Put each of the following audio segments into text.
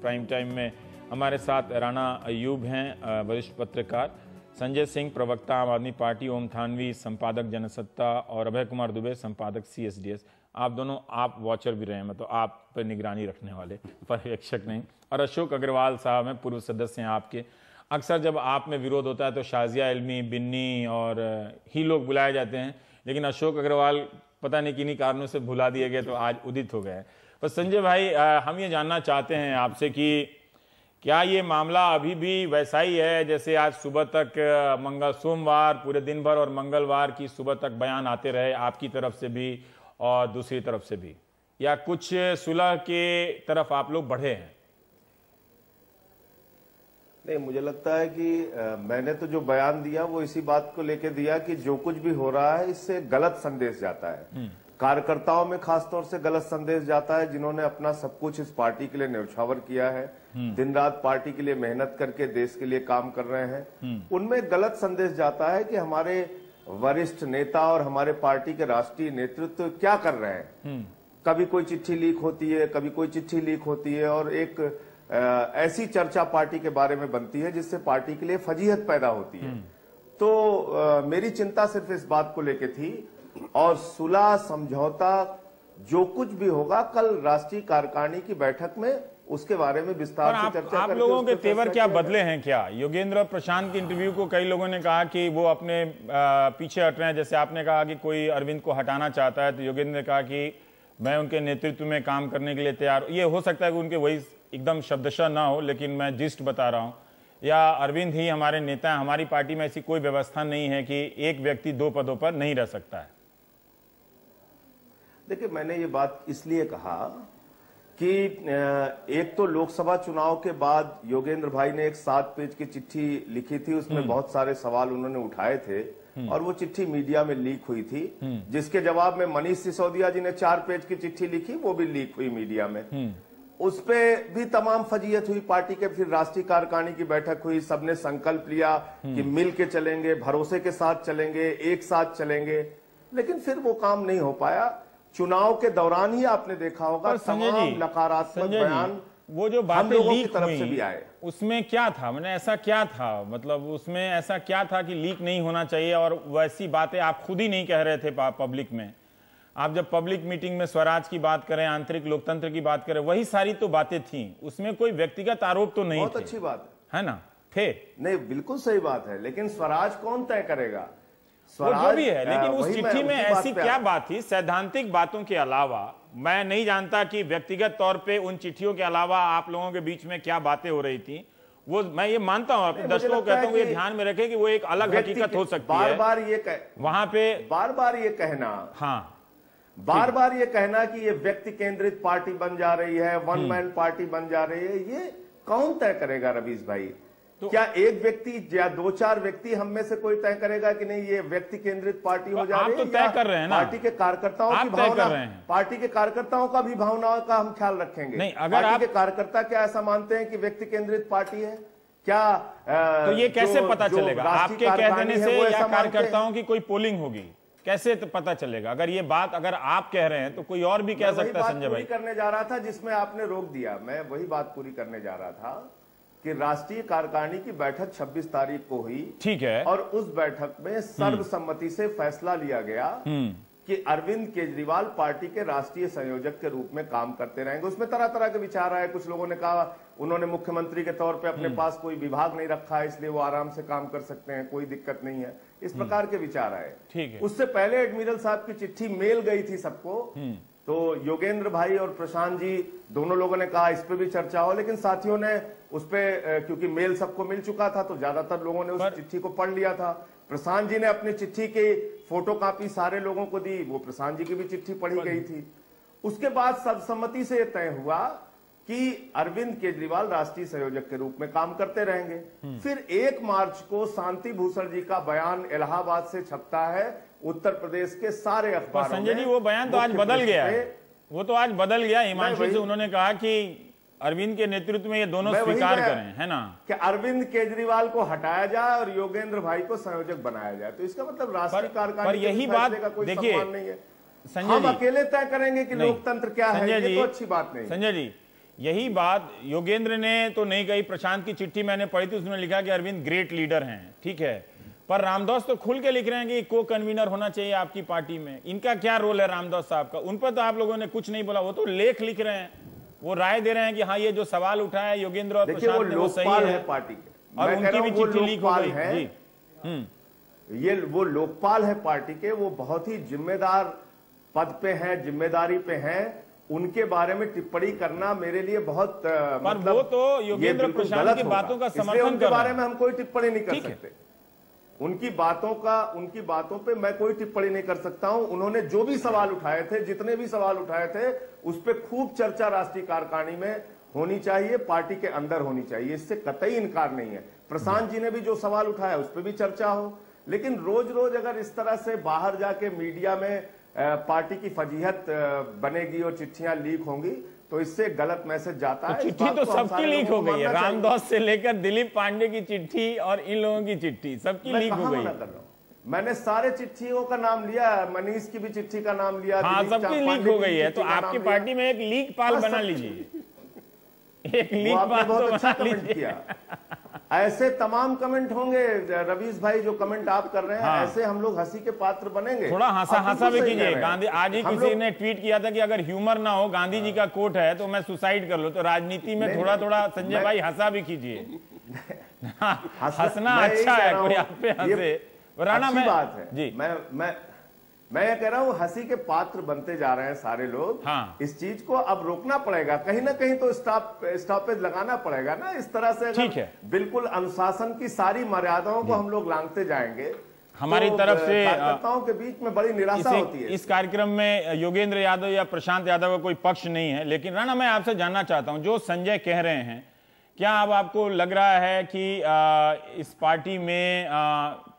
Prime time में हमारे साथ राणा अयूब हैं, वरिष्ठ पत्रकार, संजय सिंह प्रवक्ता आम आदमी पार्टी, ओम थानवी संपादक जनसत्ता और अभय कुमार दुबे संपादक CSDS। आप दोनों आप वॉचर भी रहे हैं, मतलब आप पर निगरानी रखने वाले, पर्यवेक्षक नहीं। और अशोक अग्रवाल साहब हैं, पूर्व सदस्य हैं आपके। अक्सर जब आप में विरोध होता है तो शाजिया इल्मी, बिन्नी और ही लोग बुलाए जाते हैं, लेकिन अशोक अग्रवाल पता नहीं किन्हीं कारणों से भुला दिए गए तो आज उदित हो गए। पर संजय भाई, हम ये जानना चाहते हैं आपसे कि क्या ये मामला अभी भी वैसा ही है जैसे आज सुबह तक सोमवार पूरे दिन भर और मंगलवार की सुबह तक बयान आते रहे आपकी तरफ से भी और दूसरी तरफ से भी, या कुछ सुलह के तरफ आप लोग बढ़े हैं? नहीं, मुझे लगता है कि मैंने तो जो बयान दिया वो इसी बात को लेकर दिया कि जो कुछ भी हो रहा है इससे गलत संदेश जाता है, कार्यकर्ताओं में खासतौर से गलत संदेश जाता है, जिन्होंने अपना सब कुछ इस पार्टी के लिए न्यौछावर किया है, दिन रात पार्टी के लिए मेहनत करके देश के लिए काम कर रहे हैं। उनमें गलत संदेश जाता है कि हमारे वरिष्ठ नेता और हमारे पार्टी के राष्ट्रीय नेतृत्व क्या कर रहे हैं। कभी कोई चिट्ठी लीक होती है, कभी कोई चिट्ठी लीक होती है और एक ऐसी चर्चा पार्टी के बारे में बनती है जिससे पार्टी के लिए फजीहत पैदा होती है। तो मेरी चिंता सिर्फ इस बात को लेकर थी, और सुलह समझौता जो कुछ भी होगा कल राष्ट्रीय कार्यकारिणी की बैठक में उसके बारे में विस्तार से चर्चा आप लोगों के तेवर क्या बदले हैं? क्या योगेंद्र और प्रशांत के इंटरव्यू को कई लोगों ने कहा कि वो अपने पीछे हट रहे हैं, जैसे आपने कहा कि कोई अरविंद को हटाना चाहता है तो योगेंद्र ने कहा कि मैं उनके नेतृत्व में काम करने के लिए तैयार। ये हो सकता है कि उनके वही एकदम शब्दशः ना हो, लेकिन मैं जिस्ट बता रहा हूं, या अरविंद ही हमारे नेता हैं, हमारी पार्टी में ऐसी कोई व्यवस्था नहीं है कि एक व्यक्ति 2 पदों पर नहीं रह सकता है। देखिए, मैंने ये बात इसलिए कहा कि एक तो लोकसभा चुनाव के बाद योगेंद्र भाई ने एक 7 पेज की चिट्ठी लिखी थी, उसमें बहुत सारे सवाल उन्होंने उठाए थे और वो चिट्ठी मीडिया में लीक हुई थी, जिसके जवाब में मनीष सिसोदिया जी ने 4 पेज की चिट्ठी लिखी, वो भी लीक हुई मीडिया में। उस पे भी तमाम फजीयत हुई पार्टी के। फिर राष्ट्रीय कार्यकारिणी की बैठक हुई, सबने संकल्प लिया कि मिल के चलेंगे, भरोसे के साथ चलेंगे, एक साथ चलेंगे, लेकिन फिर वो काम नहीं हो पाया। चुनाव के दौरान ही आपने देखा होगा तमाम नकारात्मक बयान वो जो बातें लीक तरफ से भी आए, उसमें क्या था, मैंने ऐसा क्या था, मतलब उसमें ऐसा क्या था कि लीक नहीं होना चाहिए? और वैसी बातें आप खुद ही नहीं कह रहे थे पब्लिक में। आप जब पब्लिक मीटिंग में स्वराज की बात करें, आंतरिक लोकतंत्र की बात करें, वही सारी तो बातें थी, उसमें कोई व्यक्तिगत आरोप तो नहीं। बहुत अच्छी बात है ना? थे नहीं, बिल्कुल सही बात है, लेकिन स्वराज कौन तय करेगा? वो जो भी है, लेकिन उस चिट्ठी में ऐसी क्या बात थी सैद्धांतिक बातों के अलावा? मैं नहीं जानता कि व्यक्तिगत तौर पे उन चिट्ठियों के अलावा आप लोगों के बीच में क्या बातें हो रही थी। वो मैं ये मानता हूं, अपने दर्शकों को कहता हूं ये ध्यान में रखें कि वो एक अलग हकीकत हो सकती है। वहां पे बार बार ये कहना, हाँ, बार बार ये कहना कि ये व्यक्ति केंद्रित पार्टी बन जा रही है, वन मैन पार्टी बन जा रही है, ये कौन तय करेगा रवीश भाई? तो क्या एक व्यक्ति या 2-4 व्यक्ति हम में से कोई तय करेगा कि नहीं ये व्यक्ति केंद्रित पार्टी हो जा रही है? आप तो तय कर रहे हैं ना, पार्टी के कार्यकर्ताओं की भावना, पार्टी के कार्यकर्ताओं का भी भावनाओं का हम ख्याल रखेंगे। नहीं, अगर पार्टी के कार्यकर्ता क्या ऐसा मानते हैं कि व्यक्ति केंद्रित पार्टी है क्या? तो ये कैसे पता चलेगा? आपके कह देने से या कार्यकर्ताओं की कोई पोलिंग होगी? कैसे तो पता चलेगा? अगर ये बात अगर आप कह रहे हैं तो कोई और भी कह सकता है। संजय भाई, करने जा रहा था जिसमें आपने रोक दिया, मैं वही बात पूरी करने जा रहा था कि राष्ट्रीय कार्यकारिणी की बैठक 26 तारीख को हुई, ठीक है, और उस बैठक में सर्वसम्मति से फैसला लिया गया कि अरविंद केजरीवाल पार्टी के राष्ट्रीय संयोजक के रूप में काम करते रहेंगे। उसमें तरह तरह के विचार आए। कुछ लोगों ने कहा उन्होंने मुख्यमंत्री के तौर पे अपने पास कोई विभाग नहीं रखा है, इसलिए वो आराम से काम कर सकते हैं, कोई दिक्कत नहीं है, इस प्रकार के विचार आए। ठीक है। उससे पहले एडमिरल साहब की चिट्ठी मेल गई थी सबको, तो योगेंद्र भाई और प्रशांत जी दोनों लोगों ने कहा इस पे भी चर्चा हो, लेकिन साथियों ने उस पे, क्योंकि मेल सबको मिल चुका था तो ज्यादातर लोगों ने उस चिट्ठी को पढ़ लिया था। प्रशांत जी ने अपनी चिट्ठी की फोटोकॉपी सारे लोगों को दी, वो प्रशांत जी की भी चिट्ठी पढ़ी गई थी। उसके बाद सर्वसम्मति से तय हुआ कि अरविंद केजरीवाल राष्ट्रीय संयोजक के रूप में काम करते रहेंगे। फिर 1 मार्च को शांति भूषण जी का बयान इलाहाबाद से छपता है, उत्तर प्रदेश के सारे अखबारों में। संजय जी, वो बयान तो आज बदल गया है, वो तो आज बदल गया। हिमांशु से उन्होंने कहा कि अरविंद के नेतृत्व में ये दोनों स्वीकार करें, है ना, कि अरविंद केजरीवाल को हटाया जाए और योगेंद्र भाई को संयोजक बनाया जाए। तो इसका मतलब राष्ट्रीय कार्यकारिणी यही बात देखिए, हम अकेले तय करेंगे कि लोकतंत्र क्या है, ये तो अच्छी बात नहीं। संजय जी, यही बात योगेंद्र ने तो नहीं कही, प्रशांत की चिट्ठी मैंने पढ़ी थी, उसने लिखा कि अरविंद ग्रेट लीडर हैं, ठीक है, पर रामदास तो खुल के लिख रहे हैं कि को कन्वीनर होना चाहिए आपकी पार्टी में। इनका क्या रोल है रामदास साहब का? उन पर तो आप लोगों ने कुछ नहीं बोला, वो तो लेख लिख रहे हैं, वो राय दे रहे हैं कि हाँ ये जो सवाल उठा है योगेंद्र और प्रशांत ने वो सही है पार्टी के, और उनकी भी चिट्ठी लीक हो गई है। ये वो लोकपाल है पार्टी के, वो बहुत ही जिम्मेदार पद पे हैं, जिम्मेदारी पे हैं, उनके बारे में टिप्पणी करना मेरे लिए बहुत मतलब वो तो योगेंद्र प्रशांत की बातों का समर्थन उनके बारे में हम कोई टिप्पणी नहीं कर सकते। उनकी बातों पे मैं कोई टिप्पणी नहीं कर सकता हूं। उन्होंने जो भी सवाल उठाए थे, जितने भी सवाल उठाए थे, उस पर खूब चर्चा राष्ट्रीय कार्यकारिणी में होनी चाहिए, पार्टी के अंदर होनी चाहिए, इससे कतई इनकार नहीं है। प्रशांत जी ने भी जो सवाल उठाया उस पर भी चर्चा हो, लेकिन रोज रोज अगर इस तरह से बाहर जाके मीडिया में पार्टी की फजीहत बनेगी और चिट्ठियां लीक होंगी तो इससे गलत मैसेज जाता है। चिट्ठी तो सबकी लीक हो गई है, रामदास से लेकर दिलीप पांडे की चिट्ठी और इन लोगों की चिट्ठी सबकी लीक हो गई है। मैंने सारे चिट्ठियों का नाम लिया, मनीष की भी चिट्ठी का नाम लिया, हाँ सबकी लीक हो गई है। तो आपकी पार्टी में एक लीक पाल बना लीजिए, एक लीक पाल बहुत अच्छा कमेंट किया। ऐसे तमाम कमेंट होंगे रवीश भाई, जो कमेंट आप कर रहे हैं, हाँ। ऐसे हम लोग हंसी के पात्र बनेंगे। थोड़ा हंसा भी कीजिए। गांधी आज ही किसी ने ट्वीट किया था कि अगर ह्यूमर ना हो, गांधी जी का कोट है तो मैं सुसाइड कर लूं। तो राजनीति में थोड़ा थोड़ा संजय भाई हंसा भी कीजिए। हंसना अच्छा है, कोई आप पे हंसे, राणा में बात है जी। मैं ये कह रहा हूं, हंसी के पात्र बनते जा रहे हैं सारे लोग। हाँ। इस चीज को अब रोकना पड़ेगा, कहीं ना कहीं तो स्टॉपेज लगाना पड़ेगा ना। इस तरह से अगर बिल्कुल अनुशासन की सारी मर्यादाओं को हम लोग लांघते जाएंगे, हमारी तरफ से कार्यकर्ताओं के बीच में बड़ी निराशा होती है। इस कार्यक्रम में योगेंद्र यादव या प्रशांत यादव का कोई पक्ष नहीं है, लेकिन राणा मैं आपसे जानना चाहता हूं, जो संजय कह रहे हैं, क्या अब आपको लग रहा है कि इस पार्टी में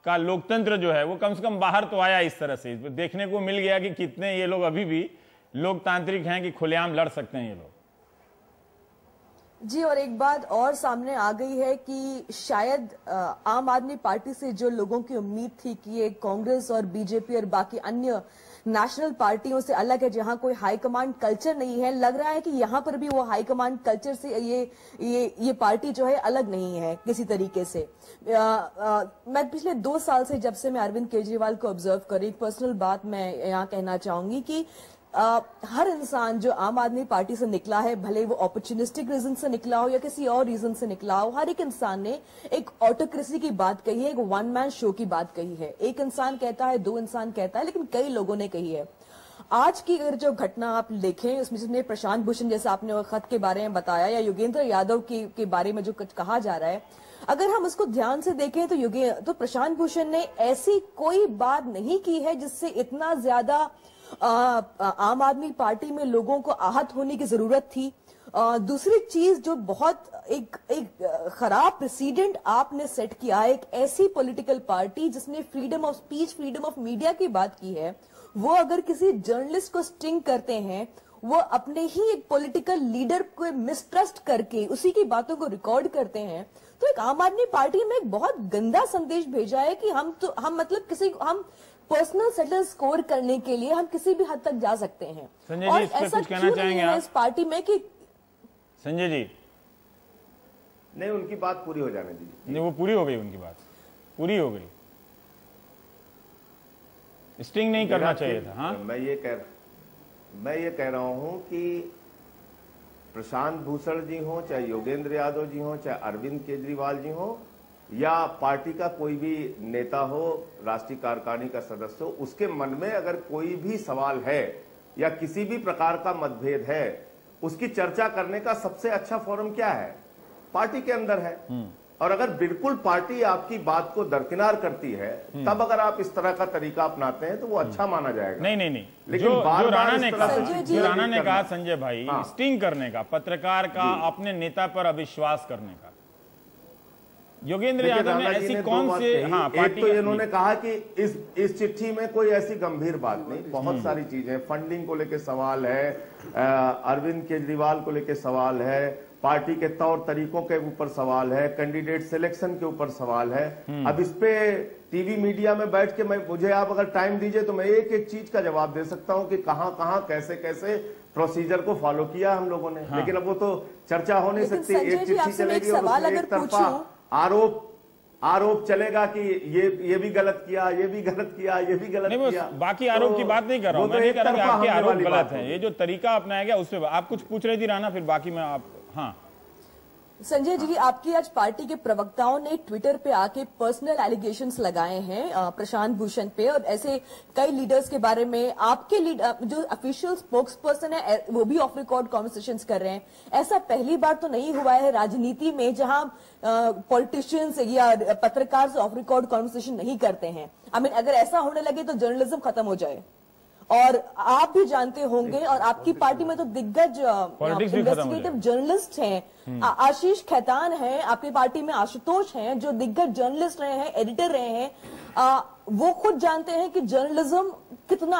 का लोकतंत्र जो है वो कम से कम बाहर तो आया? इस तरह से देखने को मिल गया कि कितने ये लोग अभी भी लोकतांत्रिक हैं कि खुलेआम लड़ सकते हैं ये लोग। जी, और एक बात और सामने आ गई है कि शायद आम आदमी पार्टी से जो लोगों की उम्मीद थी कि ये कांग्रेस और बीजेपी और बाकी अन्य नेशनल पार्टियों से अलग है, जहां कोई हाईकमांड कल्चर नहीं है, लग रहा है कि यहां पर भी वो हाईकमांड कल्चर से ये पार्टी जो है अलग नहीं है किसी तरीके से। मैं पिछले 2 साल से, जब से मैं अरविंद केजरीवाल को ऑब्जर्व कर रही, पर्सनल बात मैं यहाँ कहना चाहूंगी कि हर इंसान जो आम आदमी पार्टी से निकला है, भले वो अपॉर्चुनिस्टिक रीजन से निकला हो या किसी और रीजन से निकला हो, हर एक इंसान ने एक ऑटोक्रेसी की बात कही है, एक वन मैन शो की बात कही है। एक इंसान कहता है, 2 इंसान कहता है, लेकिन कई लोगों ने कही है। आज की अगर जो घटना आप देखें, उसमें जिसमें प्रशांत भूषण जैसे आपने खत के बारे में बताया, या योगेंद्र यादव के बारे में जो कुछ कहा जा रहा है, अगर हम उसको ध्यान से देखें तो प्रशांत भूषण ने ऐसी कोई बात नहीं की है जिससे इतना ज्यादा आम आदमी पार्टी में लोगों को आहत होने की जरूरत थी। दूसरी चीज जो बहुत एक खराब प्रेसिडेंट आपने सेट किया, एक ऐसी पॉलिटिकल पार्टी जिसने freedom of speech, freedom of media की बात की है, वो अगर किसी जर्नलिस्ट को स्टिंग करते हैं, वो अपने ही एक पॉलिटिकल लीडर को मिसट्रस्ट करके उसी की बातों को रिकॉर्ड करते हैं, तो एक आम आदमी पार्टी में एक बहुत गंदा संदेश भेजा है कि हम पर्सनल सेटल स्कोर करने के लिए हम किसी भी हद तक जा सकते हैं। संजय और जी, इस पे ऐसा कुछ कहना क्यों चाहेंगे नहीं है आप? इस पार्टी में कि संजय जी नहीं, उनकी बात पूरी हो जाने दीजिए। नहीं, वो पूरी हो गई, उनकी बात पूरी हो गई, स्टिंग नहीं करना चाहिए था। हाँ, मैं ये कह रहा हूं कि प्रशांत भूषण जी हो, चाहे योगेंद्र यादव जी हो, चाहे अरविंद केजरीवाल जी हो, या पार्टी का कोई भी नेता हो, राष्ट्रीय कार्यकारिणी का सदस्य हो, उसके मन में अगर कोई भी सवाल है या किसी भी प्रकार का मतभेद है, उसकी चर्चा करने का सबसे अच्छा फोरम क्या है? पार्टी के अंदर है। और अगर बिल्कुल पार्टी आपकी बात को दरकिनार करती है, तब अगर आप इस तरह का तरीका अपनाते हैं तो वो अच्छा माना जाएगा। नहीं, लेकिन जो राणा ने कहा संजय भाई, स्टिंग करने का, पत्रकार का अपने नेता पर अविश्वास करने का, योगेंद्र यादव ने ऐसी कौन से पार्टी, तो इन्होंने कहा कि इस चिट्ठी में कोई ऐसी गंभीर बात नहीं, बहुत सारी चीजें, फंडिंग को लेकर सवाल है, अरविंद केजरीवाल को लेकर सवाल है, पार्टी के तौर तरीकों के ऊपर सवाल है, कैंडिडेट सिलेक्शन के ऊपर सवाल है। अब इस पे टीवी मीडिया में बैठ के मुझे आप अगर टाइम दीजिए तो मैं एक एक चीज का जवाब दे सकता हूं कि कहां कैसे प्रोसीजर को फॉलो किया हम लोगों ने। लेकिन अब वो तो चर्चा हो नहीं सकती, एक चिट्ठी चलेगी और उसमें एक तरफा आरोप चलेगा कि ये भी गलत किया, ये भी गलत किया, ये भी गलत किया। बाकी आरोप की बात नहीं कर रहा हूं, मैं नहीं कह रहा कि आपके आरोप गलत हैं, ये जो तरीका अपनाया गया उस पर आप कुछ पूछ रही थी राणा, फिर बाकी मैं आप। हाँ संजय जी, आपकी आज पार्टी के प्रवक्ताओं ने ट्विटर पे आके पर्सनल एलिगेशंस लगाए हैं प्रशांत भूषण पे, और ऐसे कई लीडर्स के बारे में आपके जो ऑफिशियल स्पोक्स पर्सन है वो भी ऑफ रिकॉर्ड कॉन्वर्सेशंस कर रहे हैं। ऐसा पहली बार तो नहीं हुआ है राजनीति में जहां पॉलिटिशियंस या पत्रकार से ऑफ रिकॉर्ड कॉन्वर्सेशन नहीं करते हैं। आई मीन अगर ऐसा होने लगे तो जर्नलिज्म खत्म हो जाए। और आप भी जानते होंगे, और आपकी पार्टी में तो दिग्गज इन्वेस्टिगेटिव जर्नलिस्ट हैं, आशीष खैतान हैं, आपकी पार्टी में आशुतोष हैं जो दिग्गज जर्नलिस्ट रहे हैं, एडिटर रहे हैं। वो खुद जानते हैं कि जर्नलिज्म कितना,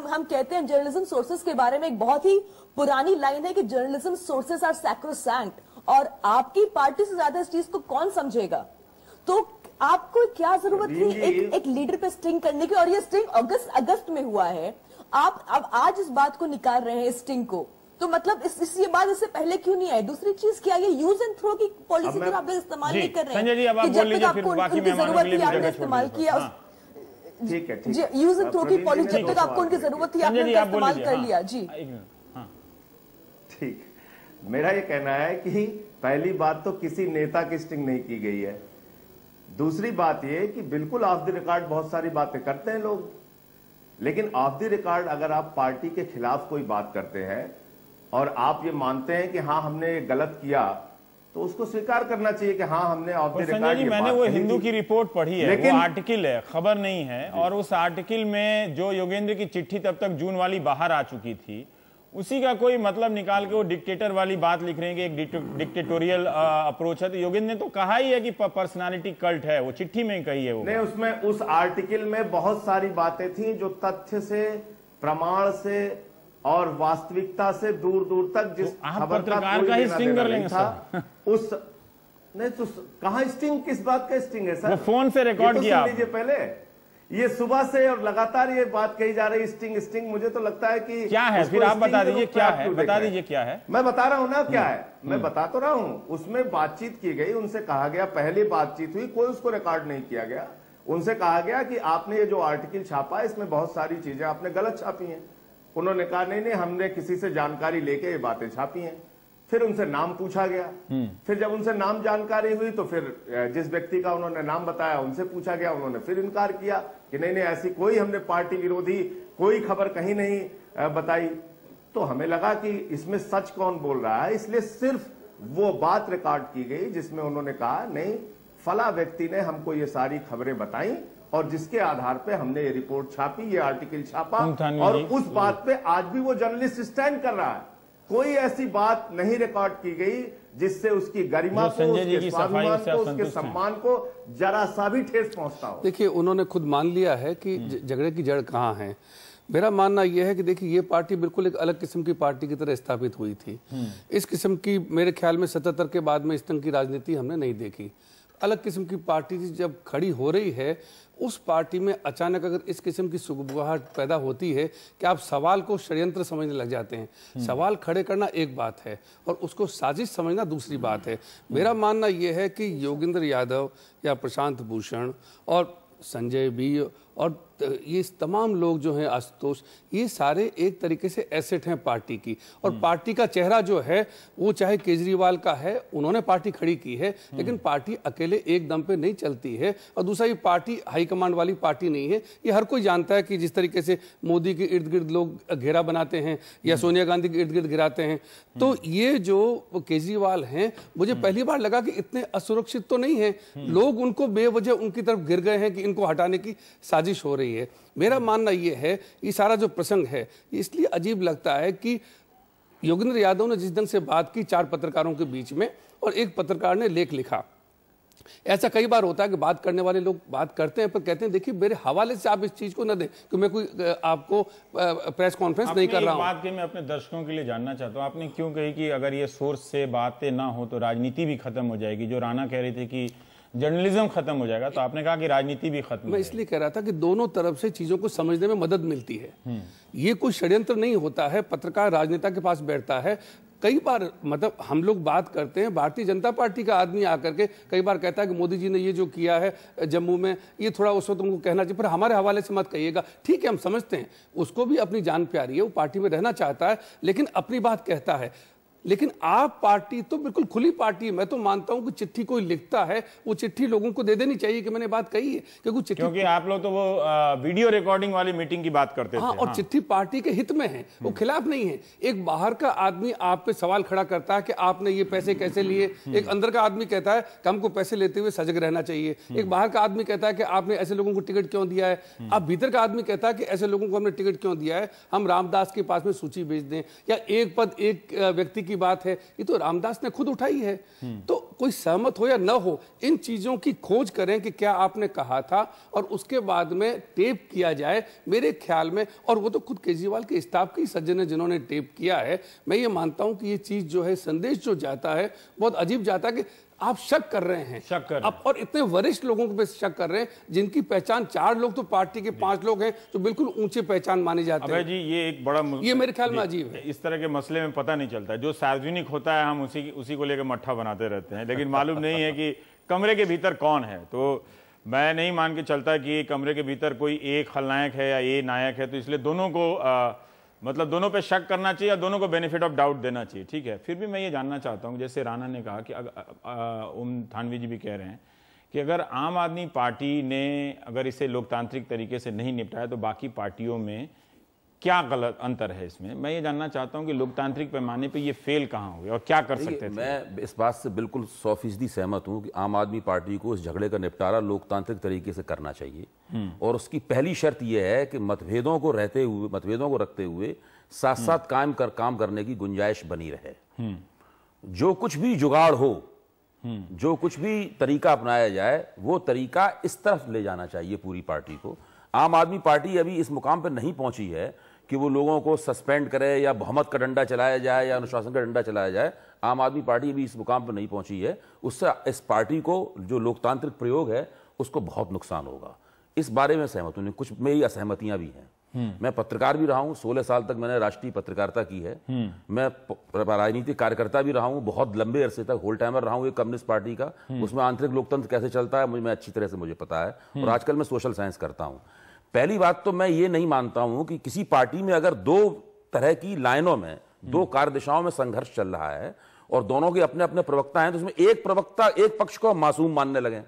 हम कहते हैं जर्नलिज्म सोर्सेस के बारे में एक बहुत ही पुरानी लाइन है कि जर्नलिज्म सोर्सेस आर सैक्रोसैंक्ट, और आपकी पार्टी से ज्यादा इस चीज को कौन समझेगा? तो आपको क्या जरूरत थी एक लीडर पे स्टिंग करने की? और ये स्टिंग अगस्त में हुआ है, आप अब आज इस बात को निकाल रहे हैं स्टिंग को, तो मतलब ये बात इससे पहले क्यों नहीं आई? दूसरी चीज क्या, ये यूज एंड थ्रो की पॉलिसी को आप इस्तेमाल नहीं कर रहे हैं? संजय जी अब आप बोल लीजिए, फिर बाकी मेहमानों के लिए भी जगह इस्तेमाल किया। ठीक है, यूज एंड थ्रो की पॉलिसी जब तक आपको उनकी जरूरत थी आपने इस्तेमाल कर लिया। जी ठीक, मेरा ये कहना है कि पहली बात तो किसी नेता की स्टिंग नहीं की गई है। दूसरी बात ये कि बिल्कुल ऑफ द रिकॉर्ड बहुत सारी बातें करते हैं लोग, लेकिन ऑफ द रिकॉर्ड अगर आप पार्टी के खिलाफ कोई बात करते हैं और आप ये मानते हैं कि हाँ हमने गलत किया, तो उसको स्वीकार करना चाहिए कि हाँ हमने ऑफ द रिकॉर्ड। मैंने वो हिंदू की रिपोर्ट पढ़ी है, वो आर्टिकल है, खबर नहीं है, और उस आर्टिकल में जो योगेंद्र की चिट्ठी तब तक जून वाली बाहर आ चुकी थी, उसी का कोई मतलब निकाल के वो डिक्टेटर वाली बात लिख रहे हैं कि एक डिक्टेटोरियल अप्रोच है। तो योगेंद्र ने तो कहा ही है कि पर्सनालिटी कल्ट है, वो चिट्ठी में कही है वो नहीं। उसमें उस आर्टिकल में बहुत सारी बातें थी जो तथ्य से, प्रमाण से और वास्तविकता से दूर दूर तक, जिस खबर का ही स्टिंग कर लेंगे था उस नहीं तो कहां स्टिंग, किस बात का स्टिंग है सर? वो फोन से रिकॉर्ड किया। लीजिए पहले, ये सुबह से और लगातार ये बात कही जा रही स्टिंग, मुझे तो लगता है कि क्या है, फिर आप बता दीजिए क्या है, बता दीजिए क्या है। मैं बता रहा हूं ना क्या है, मैं बता तो रहा हूं। उसमें बातचीत की गई, उनसे कहा गया, पहले बातचीत हुई, कोई उसको रिकॉर्ड नहीं किया गया। उनसे कहा गया कि आपने ये जो आर्टिकल छापा है इसमें बहुत सारी चीजें आपने गलत छापी हैं। उन्होंने कहा नहीं हमने किसी से जानकारी लेके ये बातें छापी हैं। फिर उनसे नाम पूछा गया, फिर जब उनसे नाम जानकारी हुई तो फिर जिस व्यक्ति का उन्होंने नाम बताया उनसे पूछा गया, उन्होंने फिर इनकार किया कि नहीं ऐसी कोई हमने पार्टी विरोधी कोई खबर कहीं नहीं बताई। तो हमें लगा कि इसमें सच कौन बोल रहा है, इसलिए सिर्फ वो बात रिकॉर्ड की गई जिसमें उन्होंने कहा नहीं फला व्यक्ति ने हमको ये सारी खबरें बताई और जिसके आधार पे हमने ये रिपोर्ट छापी, ये आर्टिकल छापा, और उस बात पे आज भी वो जर्नलिस्ट स्टैंड कर रहा है। कोई ऐसी बात नहीं रिकॉर्ड की गई जिससे उसकी गरिमा को, उसके स्वाभिमान को, उसके सम्मान को जरा सा भी ठेस पहुंचता हो। देखिए उन्होंने खुद मान लिया है कि झगड़े की जड़ कहाँ है। मेरा मानना यह है कि देखिए ये पार्टी बिल्कुल एक अलग किस्म की पार्टी की तरह स्थापित हुई थी। इस किस्म की मेरे ख्याल में 77 के बाद में इस तरह की राजनीति हमने नहीं देखी। अलग किस्म की पार्टी जब खड़ी हो रही है, उस पार्टी में अचानक अगर इस किस्म की सुगबुगाहट पैदा होती है कि आप सवाल को षड्यंत्र समझने लग जाते हैं। सवाल खड़े करना एक बात है और उसको साजिश समझना दूसरी बात है। मेरा मानना यह है कि योगेंद्र यादव या प्रशांत भूषण और संजय भी और ये तमाम लोग जो हैं, आशुतोष, ये सारे एक तरीके से एसेट हैं पार्टी की। और पार्टी का चेहरा जो है वो चाहे केजरीवाल का है, उन्होंने पार्टी खड़ी की है, लेकिन पार्टी अकेले एक दम पे नहीं चलती है। और दूसरा, ये पार्टी हाईकमांड वाली पार्टी नहीं है। ये हर कोई जानता है कि जिस तरीके से मोदी के इर्द गिर्द लोग घेरा बनाते हैं या सोनिया गांधी के इर्द गिर्द घिराते हैं, तो ये जो केजरीवाल हैं, मुझे पहली बार लगा कि इतने असुरक्षित तो नहीं है। लोग उनको बेवजह उनकी तरफ गिर गए हैं कि इनको हटाने की साजिश हो रही है। मेरा मानना यह है, ये सारा जो प्रसंग है इसलिए अजीब लगता है कि योगेंद्र यादव ने जिस ढंग से बात की 4 पत्रकारों के बीच में और एक पत्रकार ने लेख लिखा। ऐसा कई बार होता है कि बात करने वाले लोग बात करते हैं पर कहते हैं देखिए मेरे हवाले से आप इस चीज को न दें कि मैं कोई आपको प्रेस कॉन्फ्रेंस नहीं कर रहा हूं। बात की मैं अपने दर्शकों के लिए जानना चाहता हूं, आपने क्यों कही कि अगर ये सोर्स से बातें ना हो तो राजनीति भी खत्म हो जाएगी। जो राणा कह रही थी कि जर्नलिज्म खत्म हो जाएगा। तो आपने कहा कि राजनीति भी खत्म। मैं इसलिए कह रहा था कि दोनों तरफ से चीजों को समझने में मदद मिलती है। ये कोई षड्यंत्र नहीं होता है। पत्रकार राजनेता के पास बैठता है, कई बार मतलब हम लोग बात करते हैं, भारतीय जनता पार्टी का आदमी आकर के कई बार कहता है कि मोदी जी ने ये जो किया है जम्मू में, ये थोड़ा उस वक्त उनको कहना चाहिए, पर हमारे हवाले से मत कहिएगा। ठीक है, हम समझते हैं, उसको भी अपनी जान प्यारी है, वो पार्टी में रहना चाहता है, लेकिन अपनी बात कहता है। लेकिन आप पार्टी तो बिल्कुल खुली पार्टी है। मैं तो मानता हूं कि चिट्ठी कोई लिखता है, वो चिट्ठी लोगों को दे देनी चाहिए कि मैंने बात कही है, क्योंकि आप लोग तो वो वीडियो रिकॉर्डिंग वाली मीटिंग की बात करते थे। और चिट्ठी पार्टी के हित में है, वो खिलाफ नहीं है। एक बाहर का आदमी आप पे सवाल खड़ा करता है कि आपने ये पैसे कैसे लिए, एक अंदर का आदमी कहता है कि हमको पैसे लेते हुए सजग रहना चाहिए, एक बाहर का आदमी कहता है कि आपने ऐसे लोगों को टिकट क्यों दिया है, आप भीतर का आदमी कहता है कि ऐसे लोगों को हमने टिकट क्यों दिया है, हम रामदास के पास में सूची भेज दें, या एक पद एक व्यक्ति की बात है, ये तो रामदास ने खुद उठाई है। तो कोई सहमत हो या न हो, इन चीजों की खोज करें कि क्या आपने कहा था, और उसके बाद में टेप किया जाए मेरे ख्याल में। और वो तो खुद केजरीवाल के स्टाफ के सज्जन है जिन्होंने टेप किया है। मैं ये मानता हूं कि ये चीज जो है, संदेश जो जाता है बहुत अजीब जाता है कि आप शक कर रहे हैं, शक कर रहे हैं। और इतने वरिष्ठ लोगों पे शक कर रहे हैं जिनकी पहचान 4 लोग तो पार्टी के 5 लोग हैं जो बिल्कुल ऊंचे पहचान माने जाते हैं। जी ये एक बड़ा ये मेरे ख्याल में अजीब है। इस तरह के मसले में पता नहीं चलता, जो सार्वजनिक होता है हम उसी को लेकर मट्ठा बनाते रहते हैं, लेकिन मालूम नहीं है कि कमरे के भीतर कौन है। तो मैं नहीं मान के चलता कि कमरे के भीतर कोई एक खलनायक है या ये नायक है, तो इसलिए दोनों को मतलब दोनों पे शक करना चाहिए, दोनों को बेनिफिट ऑफ डाउट देना चाहिए। ठीक है, फिर भी मैं ये जानना चाहता हूँ, जैसे राणा ने कहा कि ओम थानवी जी भी कह रहे हैं कि अगर आम आदमी पार्टी ने अगर इसे लोकतांत्रिक तरीके से नहीं निपटाया तो बाकी पार्टियों में क्या गलत अंतर है इसमें। मैं ये जानना चाहता हूं कि लोकतांत्रिक पैमाने पे ये फेल कहां हुए और क्या कर सकते थे। मैं इस बात से बिल्कुल 100% सहमत हूं कि आम आदमी पार्टी को इस झगड़े का निपटारा लोकतांत्रिक तरीके से करना चाहिए, और उसकी पहली शर्त यह है कि मतभेदों को रखते हुए साथ साथ काम करने की गुंजाइश बनी रहे। जो कुछ भी जुगाड़ हो, जो कुछ भी तरीका अपनाया जाए, वो तरीका इस तरफ ले जाना चाहिए पूरी पार्टी को। आम आदमी पार्टी अभी इस मुकाम पर नहीं पहुंची है कि वो लोगों को सस्पेंड करे या बहुमत का डंडा चलाया जाए या अनुशासन का डंडा चलाया जाए। आम आदमी पार्टी अभी इस मुकाम पर नहीं पहुंची है। उससे इस पार्टी को जो लोकतांत्रिक प्रयोग है उसको बहुत नुकसान होगा। इस बारे में सहमत हूं। कुछ मेरी असहमतियां भी हैं। मैं पत्रकार भी रहा हूं, 16 साल तक मैंने राष्ट्रीय पत्रकारिता की है। मैं राजनीतिक कार्यकर्ता भी रहा हूं, बहुत लंबे अरसे तक होल टाइमर रहा हूं एक कम्युनिस्ट पार्टी का। उसमें आंतरिक लोकतंत्र कैसे चलता है मैं अच्छी तरह से मुझे पता है, और आजकल मैं सोशल साइंस करता हूं। पहली बात तो मैं ये नहीं मानता हूं कि किसी पार्टी में अगर 2 तरह की लाइनों में, 2 कार्य दिशाओं में संघर्ष चल रहा है और दोनों के अपने अपने प्रवक्ता हैं, तो उसमें एक पक्ष को मासूम मानने लगे।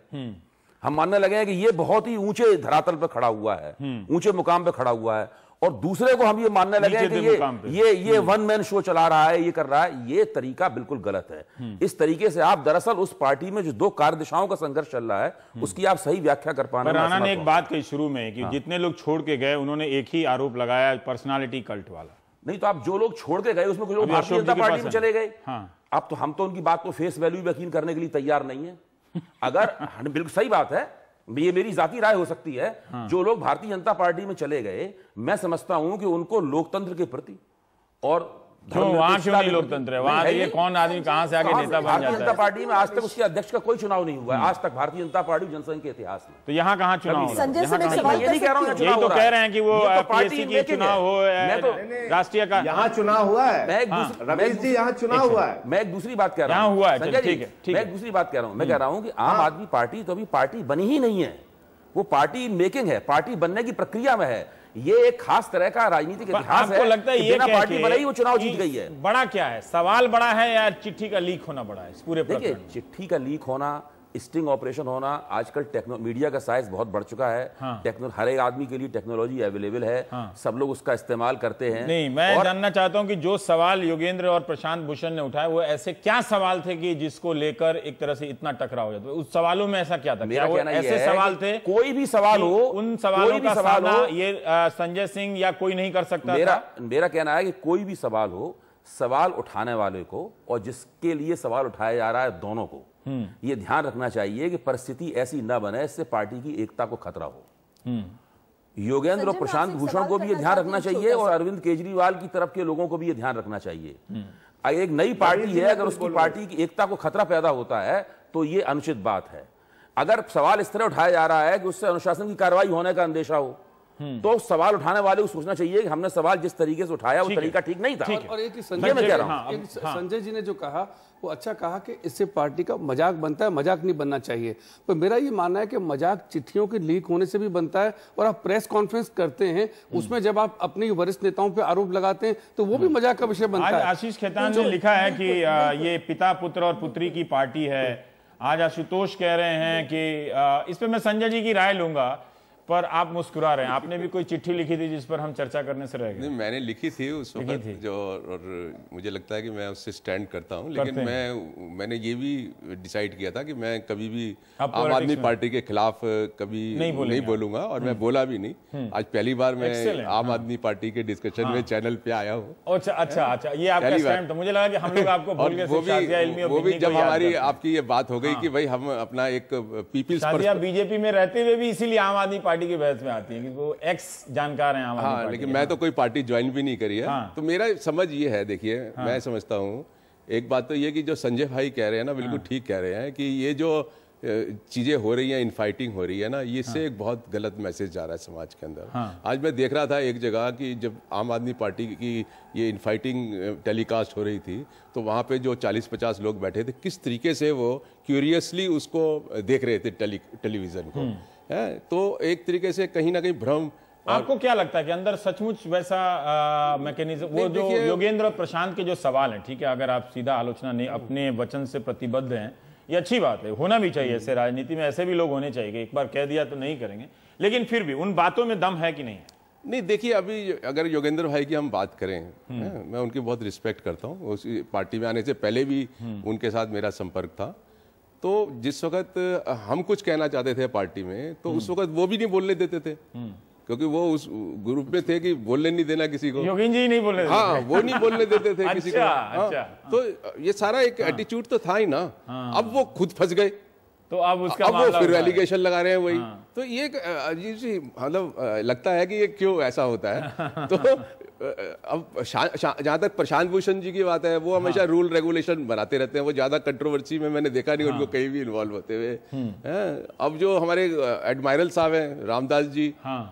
हम मानने लगे हैं कि ये बहुत ही ऊंचे धरातल पर खड़ा हुआ है, ऊंचे मुकाम पर खड़ा हुआ है, और दूसरे को हम ये मानने लगे हैं कि ये वन मैन शो चला रहा है, ये कर रहा है। ये तरीका बिल्कुल गलत है। इस तरीके से आप दरअसल उस पार्टी में जो 2 कार्य दिशाओं का संघर्ष चल रहा है उसकी आप सही व्याख्या कर पाना। राणा ने एक बात कही शुरू में कि जितने लोग छोड़ के गए उन्होंने एक ही आरोप लगाया, पर्सनालिटी कल्ट वाला। नहीं तो आप जो लोग छोड़ के गए उसमें कुछ लोग भारतीय जनता पार्टी में चले गए। अब तो हम तो उनकी बात को फेस वैल्यू यकीन करने के लिए तैयार नहीं है। अगर बिल्कुल सही बात है, ये मेरी जाती राय हो सकती है। जो लोग भारतीय जनता पार्टी में चले गए, मैं समझता हूं कि उनको लोकतंत्र के प्रति और वहां क्यों नहीं लोकतंत्र है? वहां ये कौन आदमी कहां से आके नेता बन जाता है? भारतीय जनता पार्टी में आज तक उसके अध्यक्ष का कोई चुनाव नहीं हुआ है, आज तक भारतीय जनता पार्टी जनसंघ के इतिहास में। तो यहाँ कहाँ चुनाव हो? संजय से मैं सवाल ये नहीं कह रहा हूँ, यही तो कह रहे हैं कि वो पीएससी की चुनाव हो, राष्ट्रीय का यहाँ चुनाव हुआ है। रमेश जी यहाँ चुनाव हुआ है। मैं एक दूसरी बात कह रहा हूँ, मैं एक दूसरी बात कह रहा हूँ। मैं कह रहा हूँ कि आम आदमी पार्टी तो अभी पार्टी बनी ही नहीं है, वो पार्टी मेकिंग है, पार्टी बनने की प्रक्रिया में है। ये एक खास तरह का राजनीतिक इतिहास है। आपको लगता है ये पार्टी बनाई वो चुनाव जीत गई है? बड़ा क्या है? सवाल बड़ा है या चिट्ठी का लीक होना बड़ा है इस पूरे प्रकरण? देखिए, चिट्ठी का लीक होना, स्टिंग ऑपरेशन होना, आजकल मीडिया का साइज बहुत बढ़ चुका है। हर एक आदमी के लिए टेक्नोलॉजी अवेलेबल है। सब लोग उसका इस्तेमाल करते हैं। नहीं, मैं जानना चाहता हूं कि जो सवाल योगेंद्र और प्रशांत भूषण ने उठाए वो ऐसे क्या सवाल थे कि जिसको लेकर एक तरह से इतना टकराव हो जाता है? उस सवालों में ऐसा क्या था? मेरा कहना ऐसे सवाल थे, कोई भी सवाल हो, उन सवालों का सामना ये संजय सिंह या कोई नहीं कर सकता? मेरा कहना है कि कोई भी सवाल हो, सवाल उठाने वाले को और जिसके लिए सवाल उठाया जा रहा है, दोनों को ये ध्यान रखना चाहिए कि परिस्थिति ऐसी न बने इससे पार्टी की एकता को खतरा हो। योगेंद्र और प्रशांत भूषण को भी ये ध्यान रखना चाहिए और अरविंद केजरीवाल की तरफ के लोगों को भी ये ध्यान रखना चाहिए। एक नई पार्टी है, अगर उसकी पार्टी की एकता को खतरा पैदा होता है तो ये अनुचित बात है। अगर सवाल इस तरह उठाया जा रहा है कि उससे अनुशासन की कार्रवाई होने का अंदेशा हो, तो सवाल उठाने वाले को सोचना चाहिए कि हमने सवाल जिस तरीके से उठाया वो तरीका ठीक नहीं था। और एक संजय जी ने जो कहा वो अच्छा कहा कि इससे पार्टी का मजाक बनता है, मजाक नहीं बनना चाहिए। पर मेरा ये मानना है कि मजाक चिट्ठियों के लीक होने से भी बनता है, और आप प्रेस कॉन्फ्रेंस करते हैं उसमें जब आप अपनी वरिष्ठ नेताओं पे आरोप लगाते हैं तो वो भी मजाक का विषय बनता है। आशीष खेतान ने लिखा है कि ये पिता पुत्र और पुत्री की पार्टी है। आज आशुतोष कह रहे हैं कि इस पे मैं संजय जी की राय लूंगा, पर आप मुस्कुरा रहे हैं। आपने भी कोई चिट्ठी लिखी थी जिस पर हम चर्चा करने से रह गए? नहीं, मैंने लिखी थी उस वक्त जो, और मुझे लगता है कि मैं उससे स्टैंड करता हूं, लेकिन मैंने ये भी डिसाइड किया था कि मैं कभी भी आम आदमी पार्टी के खिलाफ कभी नहीं बोलूंगा, और मैं बोला भी नहीं। आज पहली बार मैं आम आदमी पार्टी के डिस्कशन में चैनल पे आया हूँ। अच्छा, ये आपका स्टैंड था। मुझे लगा कि हम लोग आपको भूल गए। वो भी जब हमारी आपकी ये बात हो गई कि भाई हम अपना एक पीपल्स बीजेपी में रहते हुए भी इसीलिए आम आदमी पार्टी की बहस में आती है कि वो एक्स जानकार हैं आम आदमी पार्टी। लेकिन मैं तो कोई पार्टी ज्वाइन भी नहीं करी है। तो मेरा समझ ये है, देखिए मैं समझता हूँ, एक बात तो ये कि जो संजय भाई कह रहे हैं ना, बिल्कुल ठीक कह रहे हैं कि ये जो चीजें हो रही हैं, इनफाइटिंग हो रही है ना, इससे एक बहुत गलत मैसेज जा रहा है समाज के अंदर। आज मैं देख रहा था एक जगह कि जब आम आदमी पार्टी की ये इनफाइटिंग टेलीकास्ट हो रही थी, तो वहाँ पे जो 40-50 लोग बैठे थे, किस तरीके से वो क्यूरियसली उसको देख रहे थे टेलीविजन को। तो एक तरीके से कहीं ना कहीं भ्रम। आपको क्या लगता है कि अंदर सचमुच वैसा मैकेनिज्म, वो जो योगेंद्र और प्रशांत के जो सवाल हैं, ठीक है, अगर आप सीधा आलोचना नहीं, अपने वचन से प्रतिबद्ध हैं, ये अच्छी बात है, होना भी चाहिए। ऐसे राजनीति में ऐसे भी लोग होने चाहिए, एक बार कह दिया तो नहीं करेंगे, लेकिन फिर भी उन बातों में दम है कि नहीं? नहीं, देखिए अभी अगर योगेंद्र भाई की हम बात करें, मैं उनकी बहुत रिस्पेक्ट करता हूँ। उस पार्टी में आने से पहले भी उनके साथ मेरा संपर्क था। तो जिस वक्त हम कुछ कहना चाहते थे पार्टी में, तो उस वक्त वो भी नहीं बोलने देते थे, क्योंकि वो उस ग्रुप में थे कि बोलने नहीं देना किसी को। योगेंद्र जी नहीं बोलने देते? हाँ, वो नहीं बोलने देते थे किसी को। अच्छा। तो ये सारा एक एटीट्यूड तो था ही ना। अब वो खुद फंस गए, तो अब उसका वो फिर एलिगेशन लगा रहे हैं वही। तो ये अजीब सी, मतलब लगता है कि ये क्यों ऐसा होता है। तो अब जहां तक प्रशांत भूषण जी की बात है, वो हमेशा रूल रेगुलेशन बनाते रहते हैं। वो ज्यादा कंट्रोवर्सी में मैंने देखा नहीं उनको कहीं भी इन्वॉल्व होते हुए। अब जो हमारे एडमायरल साहब हैं रामदास जी,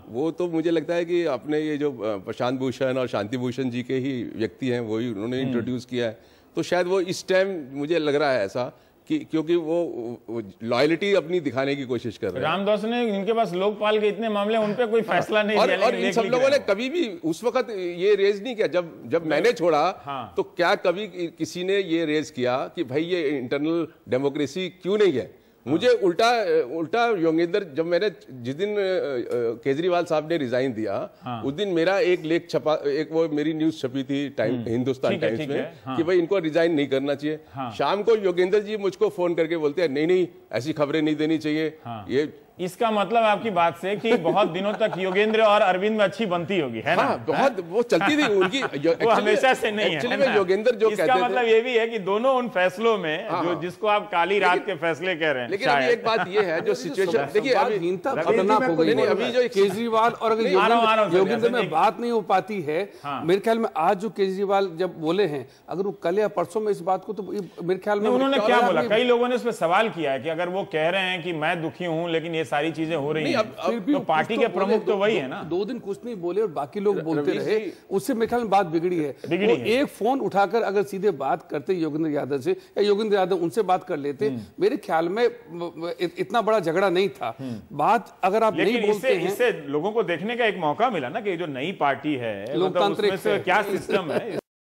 वो तो मुझे लगता है कि अपने ये जो प्रशांत भूषण और शांति भूषण जी के ही व्यक्ति हैं, वही उन्होंने इंट्रोड्यूस किया है। तो शायद वो इस टाइम मुझे लग रहा है ऐसा कि क्योंकि वो लॉयल्टी अपनी दिखाने की कोशिश कर रहे हैं। रामदास ने, इनके पास लोकपाल के इतने मामले, उन पे कोई फैसला नहीं दिया। और इन सब लोगों ने कभी भी उस वक्त ये रेज नहीं किया जब मैंने छोड़ा। तो क्या कभी किसी ने ये रेज किया कि भाई ये इंटरनल डेमोक्रेसी क्यों नहीं है? मुझे उल्टा योगेंद्र, जब मैंने जिस दिन केजरीवाल साहब ने रिजाइन दिया, उस दिन मेरा एक लेख छपा, एक वो मेरी न्यूज छपी थी हिंदुस्तान टाइम्स में कि भाई इनको रिजाइन नहीं करना चाहिए। शाम को योगेंद्र जी मुझको फोन करके बोलते हैं नहीं ऐसी खबरें नहीं देनी चाहिए। ये इसका मतलब आपकी बात से कि बहुत दिनों तक योगेंद्र और अरविंद में अच्छी बनती होगी, है ना? बहुत वो चलती थी उनकी। वो हमेशा से नहीं है। योगेंद्र जो इसका मतलब ये भी है कि दोनों उन फैसलों में जो जिसको आप काली रात के फैसले कह रहे हैं। लेकिन अभी एक बात ये है जो सिचुएशन, देखिए अभी खतरनाक हो गई। अभी जो केजरीवाल और अगर योगेंद्र में बात नहीं हो पाती है, मेरे ख्याल में आज जो केजरीवाल जब बोले हैं, अगर वो कल या परसों में इस बात को, तो मेरे ख्याल में उन्होंने क्या बोला? कई लोगों ने इस पर सवाल किया है कि अगर वो कह रहे हैं कि मैं दुखी हूं लेकिन ये सारी चीजें हो रही हैं, तो पार्टी के प्रमुख तो वही है ना। 2 दिन कुछ नहीं बोले और बाकी लोग बोलते रहे, उससे मेरे ख्याल में बात बिगड़ी है। एक फोन उठाकर अगर सीधे बात करते योगेंद्र यादव से, या योगेंद्र यादव उनसे बात कर लेते, मेरे ख्याल में इतना बड़ा झगड़ा नहीं था। बात अगर आप नहीं बोलते हैं, इससे लोगों को देखने का एक मौका मिला ना कि जो नई पार्टी है, लोकतांत्रिक क्या सिस्टम है।